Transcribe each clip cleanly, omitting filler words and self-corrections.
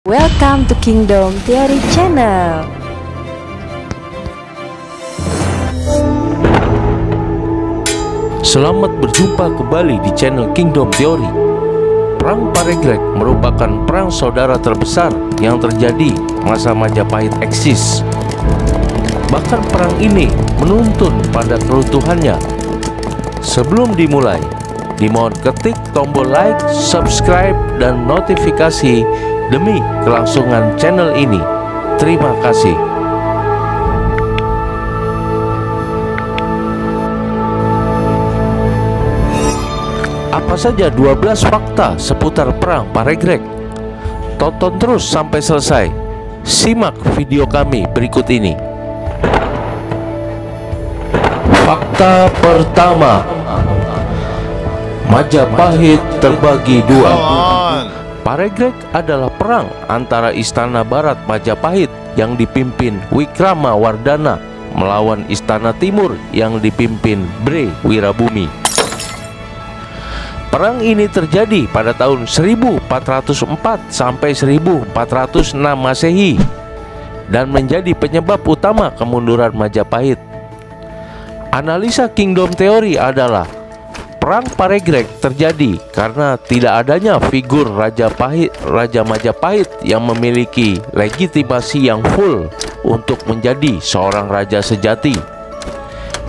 Welcome to Kingdom Theory Channel. Selamat berjumpa kembali di channel Kingdom Theory. Perang Paregreg merupakan perang saudara terbesar yang terjadi masa Majapahit eksis. Bahkan perang ini menuntun pada keruntuhannya. Sebelum dimulai, dimohon ketik tombol like, subscribe, dan notifikasi demi kelangsungan channel ini. Terima kasih. Apa saja 12 fakta seputar perang Paregreg? Tonton terus sampai selesai. Simak video kami berikut ini. Fakta pertama, Majapahit terbagi dua. Paregreg adalah perang antara Istana Barat Majapahit yang dipimpin Wikrama Wardana melawan Istana Timur yang dipimpin Bre Wirabumi. Perang ini terjadi pada tahun 1404 sampai 1406 Masehi dan menjadi penyebab utama kemunduran Majapahit. Analisa Kingdom Theory adalah perang Paregreg terjadi karena tidak adanya figur Raja Majapahit yang memiliki legitimasi yang full untuk menjadi seorang raja sejati.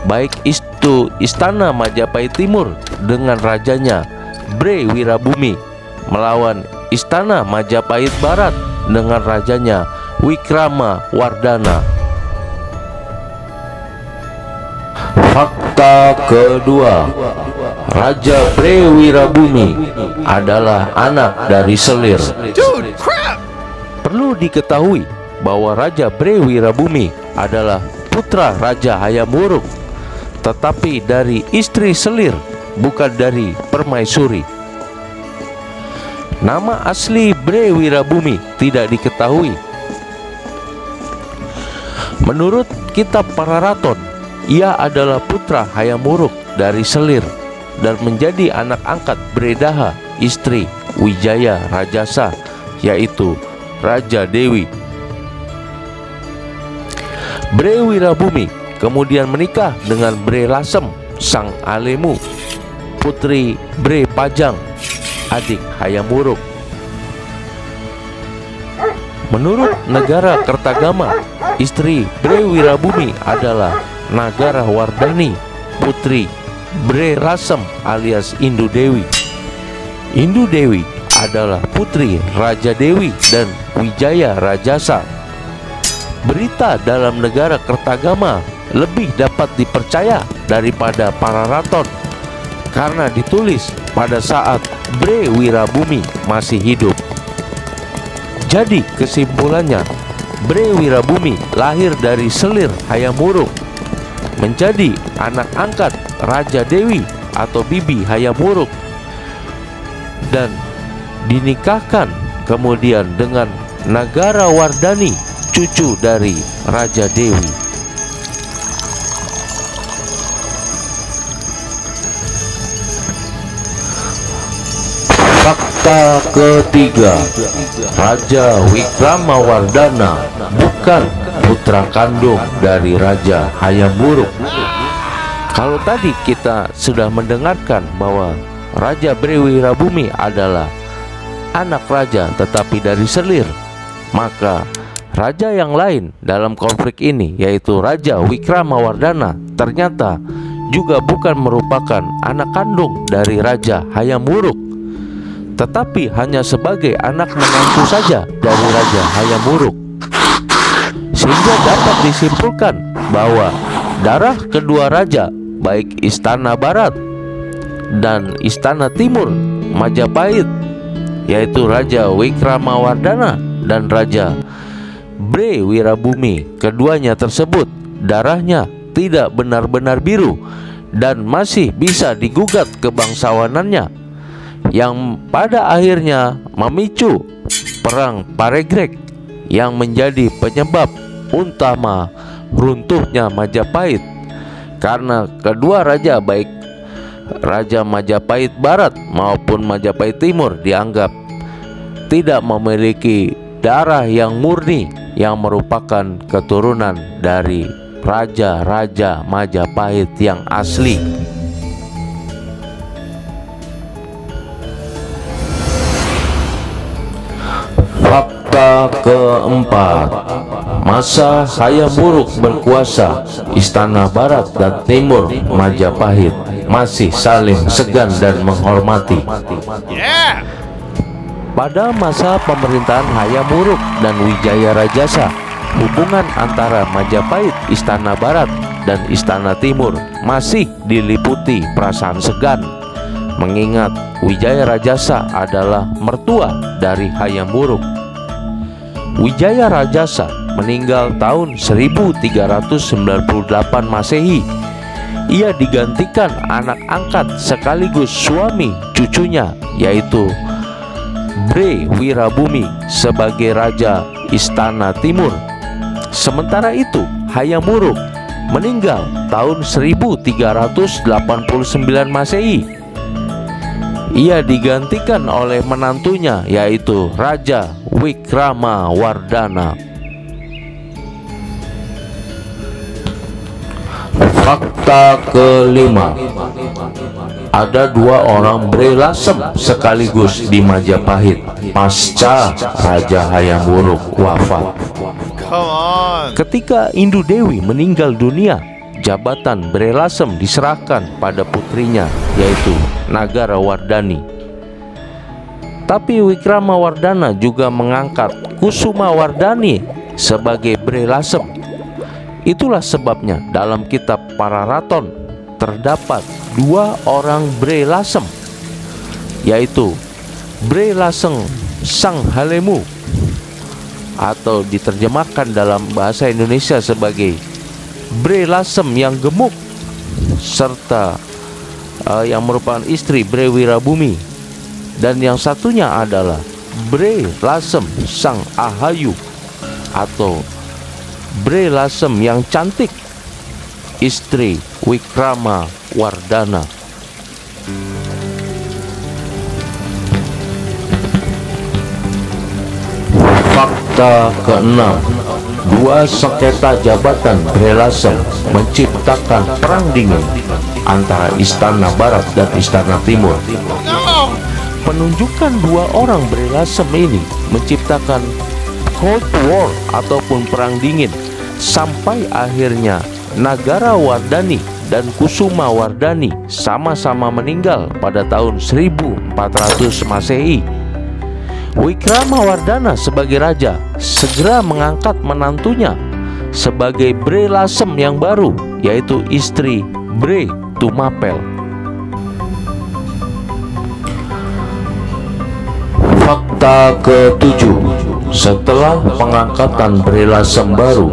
Baik itu Istana Majapahit Timur dengan rajanya Bre Wirabumi melawan Istana Majapahit Barat dengan rajanya Wikrama Wardana. Fakta kedua, Raja Bre Wirabumi adalah anak dari Selir. Perlu diketahui bahwa Raja Bre Wirabumi adalah putra Raja Hayam Wuruk, tetapi dari istri Selir, bukan dari permaisuri. Nama asli Bre Wirabumi tidak diketahui. Menurut kitab Pararaton, ia adalah putra Hayam Wuruk dari Selir dan menjadi anak angkat Bredaha, istri Wijaya Rajasa, yaitu Raja Dewi. Bre Wirabumi kemudian menikah dengan Bre Lasem, sang Alemu, putri Bre Pajang, adik Hayam Wuruk. Menurut negara Kertagama, istri Bre Wirabumi adalah Nagara Wardani, putri Bre Lasem alias Indu Dewi. Indu Dewi adalah putri Raja Dewi dan Wijaya Rajasa. Berita dalam negara Kertagama lebih dapat dipercaya daripada Pararaton karena ditulis pada saat Bre Wirabumi masih hidup. Jadi kesimpulannya, Bre Wirabumi lahir dari Selir Hayam Wuruk, menjadi anak angkat Raja Dewi atau Bibi Hayam Wuruk, dan dinikahkan kemudian dengan Nagara Wardani, cucu dari Raja Dewi. Fakta ketiga, Raja Wikrama Wardana bukan putra kandung dari Raja Hayam Wuruk. Kalau tadi kita sudah mendengarkan bahwa Raja Bre Wirabumi adalah anak raja tetapi dari Selir, maka raja yang lain dalam konflik ini, yaitu Raja Wikrama Wardana, ternyata juga bukan merupakan anak kandung dari Raja Hayam Wuruk, tetapi hanya sebagai anak menantu saja dari Raja Hayam Wuruk. Sehingga dapat disimpulkan bahwa darah kedua raja, baik Istana Barat dan Istana Timur Majapahit, yaitu Raja Wikrama Wardana dan Raja Bre Wirabumi, keduanya tersebut darahnya tidak benar-benar biru dan masih bisa digugat kebangsawanannya, yang pada akhirnya memicu perang Paregreg yang menjadi penyebab utama runtuhnya Majapahit, karena kedua raja, baik Raja Majapahit Barat maupun Majapahit Timur, dianggap tidak memiliki darah yang murni yang merupakan keturunan dari raja-raja Majapahit yang asli. Fakta keempat, masa Hayam Wuruk berkuasa, Istana Barat dan Timur Majapahit masih saling segan dan menghormati. Pada masa pemerintahan Hayam Wuruk dan Wijaya Rajasa, hubungan antara Majapahit, Istana Barat, dan Istana Timur masih diliputi perasaan segan, mengingat Wijaya Rajasa adalah mertua dari Hayam Wuruk. Wijaya Rajasa meninggal tahun 1398 Masehi. Ia digantikan anak angkat sekaligus suami cucunya, yaitu Bre Wirabumi sebagai Raja Istana Timur. Sementara itu, Hayam Wuruk meninggal tahun 1389 Masehi. Ia digantikan oleh menantunya, yaitu Raja Wikramawardhana. Fakta kelima, ada dua orang Bre Lasem sekaligus di Majapahit pasca Raja Hayam Wuruk wafat. Ketika Indu Dewi meninggal dunia, jabatan Bre Lasem diserahkan pada putrinya, yaitu Nagarawardhani. Tapi Wikramawardhana juga mengangkat Kusumawardhani sebagai Bre Lasem. Itulah sebabnya dalam kitab Pararaton terdapat dua orang Bre Lasem, yaitu Bre Lasem Sang Halemu, atau diterjemahkan dalam bahasa Indonesia sebagai Bre Lasem yang gemuk, serta yang merupakan istri Bre Wirabumi, dan yang satunya adalah Bre Lasem Sang Ahayu atau Bre Lasem yang cantik, istri Wikramawardhana. Fakta keenam, dua sengketa jabatan Bre Lasem menciptakan perang dingin antara Istana Barat dan Istana Timur. Penunjukan dua orang Bre Lasem ini menciptakan Cold War ataupun perang dingin, sampai akhirnya Nagarawardhani dan Kusumawardhani sama-sama meninggal pada tahun 1400 Masehi. Wikramawardhana sebagai raja segera mengangkat menantunya sebagai Bre Lasem yang baru, yaitu istri Bre Tumapel. Fakta ketujuh, setelah pengangkatan Bre Lasem baru,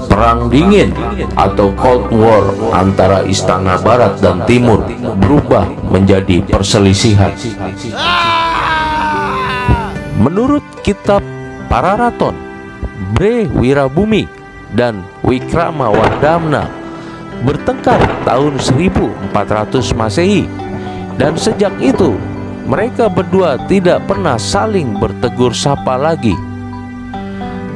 perang dingin atau Cold War antara Istana Barat dan Timur berubah menjadi perselisihan. Menurut kitab Pararaton, Bre Wirabumi dan Wikramawardhana bertengkar tahun 1400 Masehi, dan sejak itu mereka berdua tidak pernah saling bertegur sapa lagi.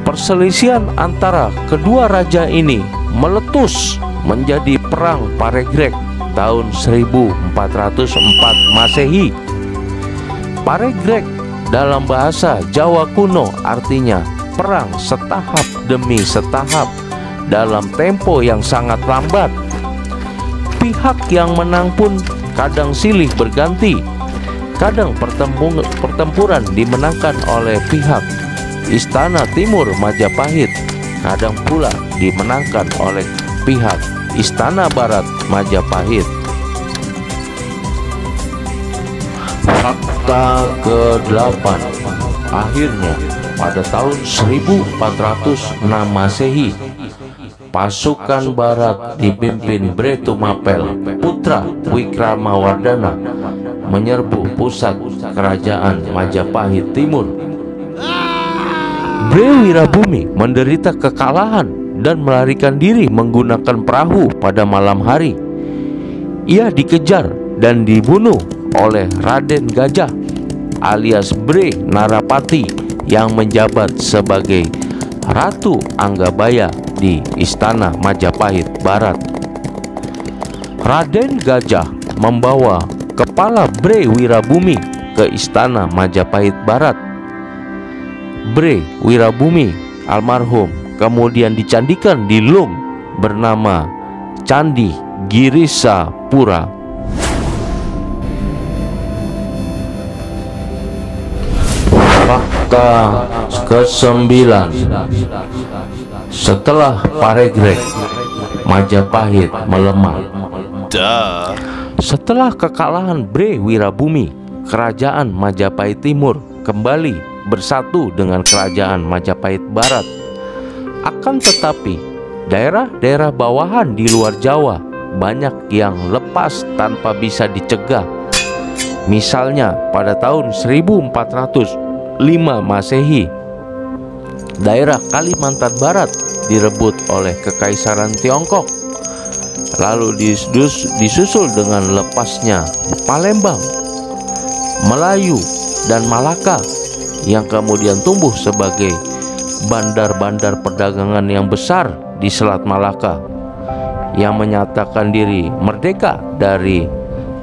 Perselisihan antara kedua raja ini meletus menjadi Perang Paregreg tahun 1404 Masehi. Paregreg dalam bahasa Jawa kuno artinya perang setahap demi setahap dalam tempo yang sangat lambat. Pihak yang menang pun kadang silih berganti. Kadang pertempuran dimenangkan oleh pihak Istana Timur Majapahit, kadang pula dimenangkan oleh pihak Istana Barat Majapahit. Fakta ke-8, akhirnya pada tahun 1406 Masehi, pasukan Barat dipimpin Bre Tumapel, putra Wikramawardhana, menyerbu pusat kerajaan Majapahit Timur. Bre Wirabumi menderita kekalahan dan melarikan diri menggunakan perahu pada malam hari. Ia dikejar dan dibunuh oleh Raden Gajah alias Bre Narapati yang menjabat sebagai Ratu Anggabaya di Istana Majapahit Barat. Raden Gajah membawa kepala Bre Wirabumi ke Istana Majapahit Barat. Bre Wirabumi almarhum kemudian dicandikan di Lung bernama Candi Girisapura. Fakta ke-9, setelah Paregreg, Majapahit melemah. Setelah kekalahan Bre Wirabumi, kerajaan Majapahit Timur kembali bersatu dengan kerajaan Majapahit Barat. Akan tetapi, daerah-daerah bawahan di luar Jawa banyak yang lepas tanpa bisa dicegah. Misalnya pada tahun 1405 Masehi, daerah Kalimantan Barat direbut oleh Kekaisaran Tiongkok. Lalu disusul dengan lepasnya Palembang, Melayu, dan Malaka yang kemudian tumbuh sebagai bandar-bandar perdagangan yang besar di Selat Malaka yang menyatakan diri merdeka dari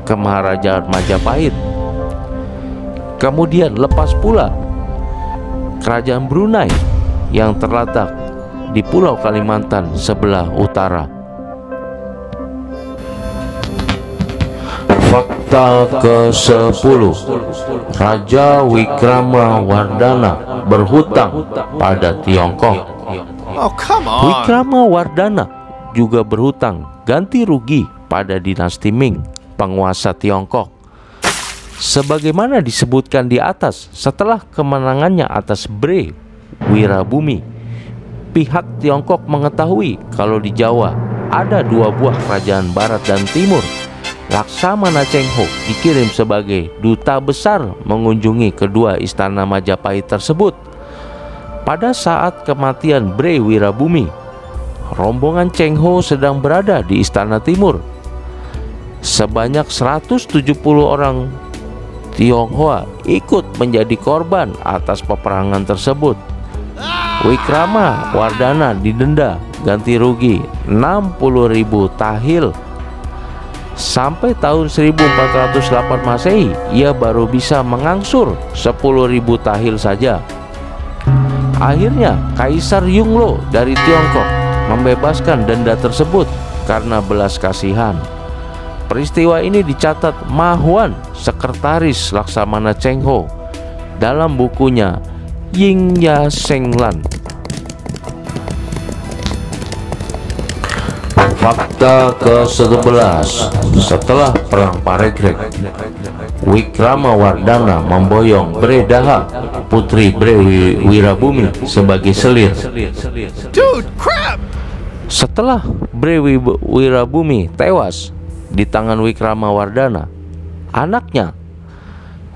Kemaharajaan Majapahit. Kemudian lepas pula Kerajaan Brunei yang terletak di Pulau Kalimantan sebelah utara. Fakta ke-10, Raja Wikramawardhana berhutang pada Tiongkok. Wikramawardhana juga berhutang ganti rugi pada dinasti Ming, penguasa Tiongkok. Sebagaimana disebutkan di atas, setelah kemenangannya atas Bre Wirabumi, pihak Tiongkok mengetahui kalau di Jawa ada dua buah kerajaan barat dan timur. Laksamana Cheng Ho dikirim sebagai duta besar mengunjungi kedua istana Majapahit tersebut. Pada saat kematian Bre Wirabumi, rombongan Cheng Ho sedang berada di istana timur. Sebanyak 170 orang Tionghoa ikut menjadi korban atas peperangan tersebut. Wikramawardhana didenda ganti rugi 60.000 tahil. Sampai tahun 1408 Masehi, ia baru bisa mengangsur 10.000 tahil saja. Akhirnya Kaisar Yunglo dari Tiongkok membebaskan denda tersebut karena belas kasihan. Peristiwa ini dicatat Ma Huan, sekretaris Laksamana Cheng Ho, dalam bukunya Ying Ya Senglan. Fakta ke-11, setelah Perang Paregreg, Wikramawardhana memboyong Bre Daha, putri Bre Wirabumi, sebagai selir. Setelah Bre Wirabumi tewas di tangan Wikramawardhana, anaknya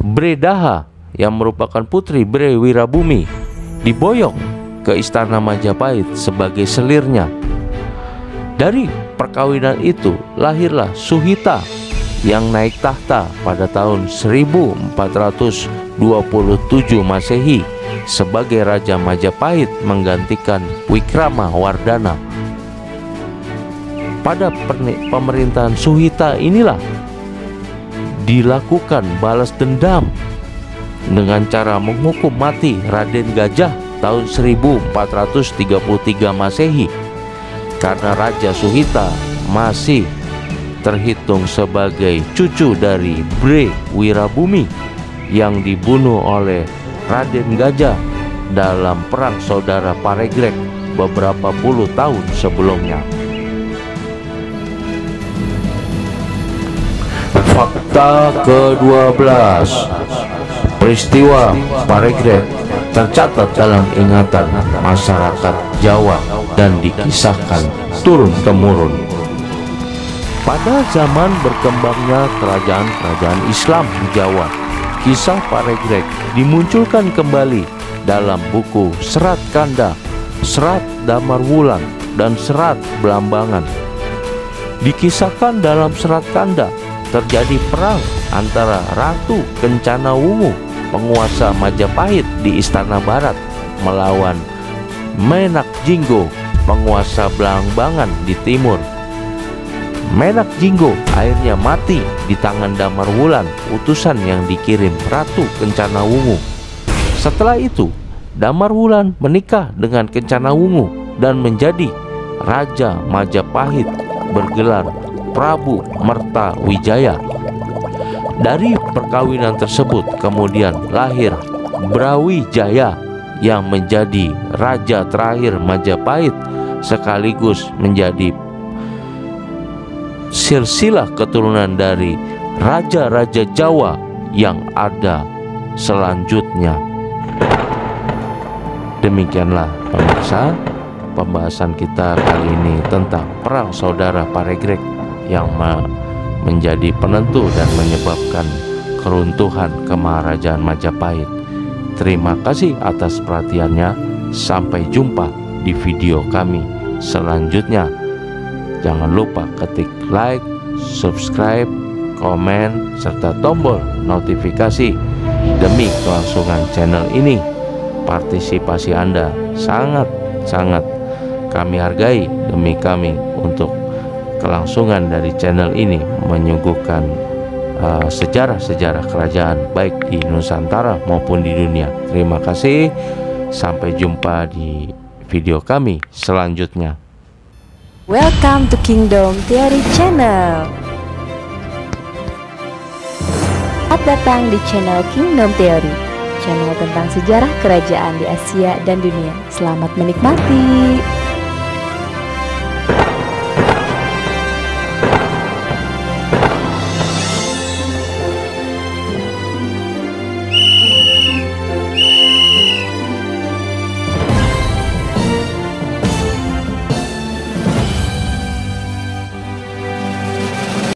Bre Daha yang merupakan putri Bre Wirabumi diboyong ke Istana Majapahit sebagai selirnya. Dari perkawinan itu lahirlah Suhita yang naik tahta pada tahun 1427 Masehi sebagai Raja Majapahit menggantikan Wikramawardhana. Pada pemerintahan Suhita inilah dilakukan balas dendam dengan cara menghukum mati Raden Gajah tahun 1433 Masehi. Karena Raja Suhita masih terhitung sebagai cucu dari Bre Wirabumi yang dibunuh oleh Raden Gajah dalam perang saudara Paregreg beberapa puluh tahun sebelumnya. Fakta ke-12, peristiwa Paregreg tercatat dalam ingatan masyarakat Jawa dan dikisahkan turun-temurun. Pada zaman berkembangnya kerajaan-kerajaan Islam di Jawa, kisah Paregreg dimunculkan kembali dalam buku Serat Kanda, Serat Damarwulan, dan Serat Belambangan. Dikisahkan dalam Serat Kanda terjadi perang antara Ratu Kencana Wungu penguasa Majapahit di Istana Barat melawan Menak Jinggo, penguasa Belambangan di timur. Menak Jinggo akhirnya mati di tangan Damar Wulan, utusan yang dikirim Ratu Kencana Wungu. Setelah itu, Damar Wulan menikah dengan Kencana Wungu dan menjadi Raja Majapahit bergelar Prabu Merta Wijaya. Dari perkawinan tersebut kemudian lahir Brawijaya yang menjadi raja terakhir Majapahit sekaligus menjadi silsilah keturunan dari raja-raja Jawa yang ada selanjutnya. Demikianlah pemirsa, pembahasan kita kali ini tentang perang saudara Paregreg yang menjadi penentu dan menyebabkan keruntuhan kemaharajaan Majapahit. Terima kasih atas perhatiannya. Sampai jumpa di video kami selanjutnya. Jangan lupa ketik like, subscribe, komen, serta tombol notifikasi demi kelangsungan channel ini. Partisipasi Anda sangat kami hargai demi kami untuk kelangsungan dari channel ini menyuguhkan sejarah-sejarah kerajaan baik di Nusantara maupun di dunia. Terima kasih. Sampai jumpa di video kami selanjutnya. Welcome to Kingdom Theory Channel. Selamat datang di channel Kingdom Theory, channel tentang sejarah kerajaan di Asia dan dunia. Selamat menikmati.